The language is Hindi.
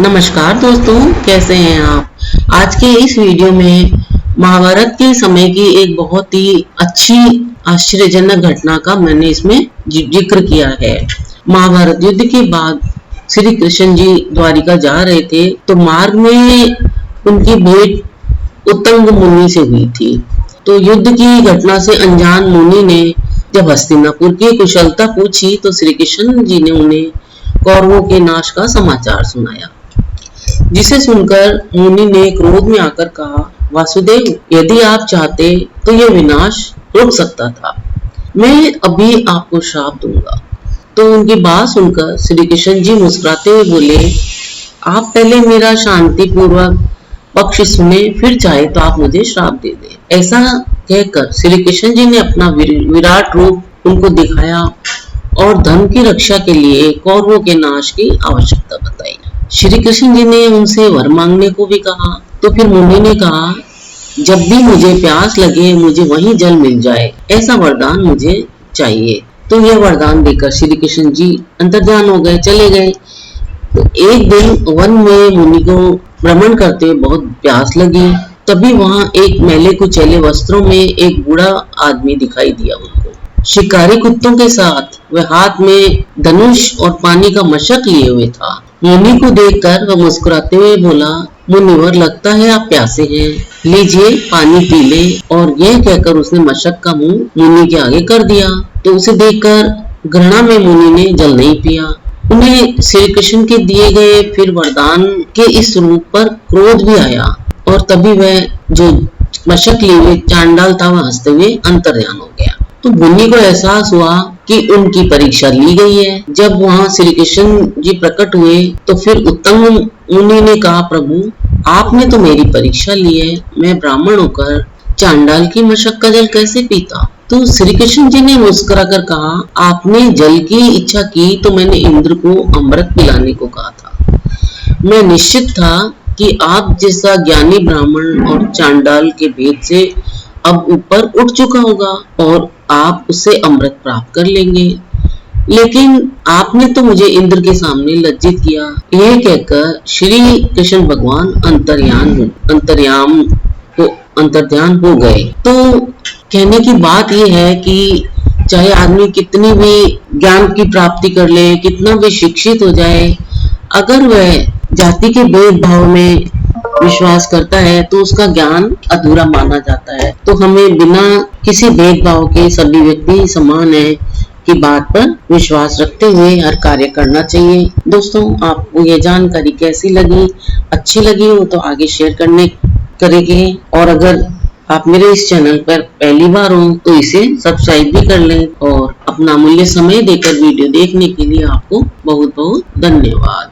नमस्कार दोस्तों, कैसे हैं आप। आज के इस वीडियो में महाभारत के समय की एक बहुत ही अच्छी आश्चर्यजनक घटना का मैंने इसमें जिक्र किया है। महाभारत युद्ध के बाद श्री कृष्ण जी द्वारिका जा रहे थे तो मार्ग में उनकी भेंट उत्तंग मुनि से हुई थी। तो युद्ध की घटना से अनजान मुनि ने जब हस्तिनापुर की कुशलता पूछी तो श्री कृष्ण जी ने उन्हें कौरवों के नाश का समाचार सुनाया, जिसे सुनकर मुनि ने क्रोध में आकर कहा, वासुदेव, यदि आप चाहते तो यह विनाश रुक सकता था। मैं अभी आपको श्राप दूंगा। तो उनकी बात सुनकर श्री कृष्ण जी मुस्कुराते हुए बोले, आप पहले मेरा शांतिपूर्वक पक्ष सुने, फिर चाहे तो आप मुझे श्राप दे दें। ऐसा कहकर श्री कृष्ण जी ने अपना विराट रूप उनको दिखाया और धर्म की रक्षा के लिए कौरवों के नाश की आवश्यकता बताई। श्री कृष्ण जी ने उनसे वर मांगने को भी कहा। तो फिर मुनि ने कहा, जब भी मुझे प्यास लगे मुझे वहीं जल मिल जाए, ऐसा वरदान मुझे चाहिए। तो यह वरदान देकर श्री कृष्ण जी अंतर्ध्यान हो गए, चले गए। तो एक दिन वन में मुनि को भ्रमण करते बहुत प्यास लगी। तभी वहां एक मैले कुचैले वस्त्रों में एक बूढ़ा आदमी दिखाई दिया उनको। शिकारी कुत्तों के साथ वह हाथ में धनुष और पानी का मशक लिए हुए था। मुनि को देखकर वह मुस्कुराते हुए बोला, मुनिवर, लगता है आप प्यासे हैं, लीजिए पानी पी ले। और यह कहकर उसने मशक का मुंह मुनि के आगे कर दिया। तो उसे देखकर घृणा में मुनि ने जल नहीं पिया। उन्हें श्री कृष्ण के दिए गए फिर वरदान के इस रूप पर क्रोध भी आया और तभी वह जो मशक लिए हुए चांडाल था वह हंसते हुए अंतर्ध्यान हो गया। तो मुनि को एहसास हुआ कि उनकी परीक्षा ली गई है। जब वहां श्री कृष्ण जी प्रकट हुए तो फिर उत्तंग मुनि ने कहा, प्रभु, आपने तो मेरी परीक्षा ली है, मैं ब्राह्मण होकर चांडाल की मशक का जल कैसे पीता। तो श्री कृष्ण जी ने मुस्कुरा कर कहा, आपने जल की इच्छा की तो मैंने इंद्र को अमृत पिलाने को कहा था। मैं निश्चित था कि आप जैसा ज्ञानी ब्राह्मण और चांडाल के भेद से अब ऊपर उठ चुका होगा और आप उससे अमृत प्राप्त कर लेंगे, लेकिन आपने तो मुझे इंद्र के सामने लज्जित किया। यह कहकर श्री कृष्ण भगवान अंतर्ध्यान हो गए। तो कहने की बात यह है कि चाहे आदमी कितनी भी ज्ञान की प्राप्ति कर ले, कितना भी शिक्षित हो जाए, अगर वह जाति के भेदभाव में विश्वास करता है तो उसका ज्ञान अधूरा माना जाता है। तो हमें बिना किसी भेदभाव के सभी व्यक्ति समान है की बात पर विश्वास रखते हुए हर कार्य करना चाहिए। दोस्तों, आपको ये जानकारी कैसी लगी? अच्छी लगी हो तो आगे शेयर करेंगे और अगर आप मेरे इस चैनल पर पहली बार हो तो इसे सब्सक्राइब भी कर लें। और अपना अमूल्य समय देकर वीडियो देखने के लिए आपको बहुत बहुत धन्यवाद।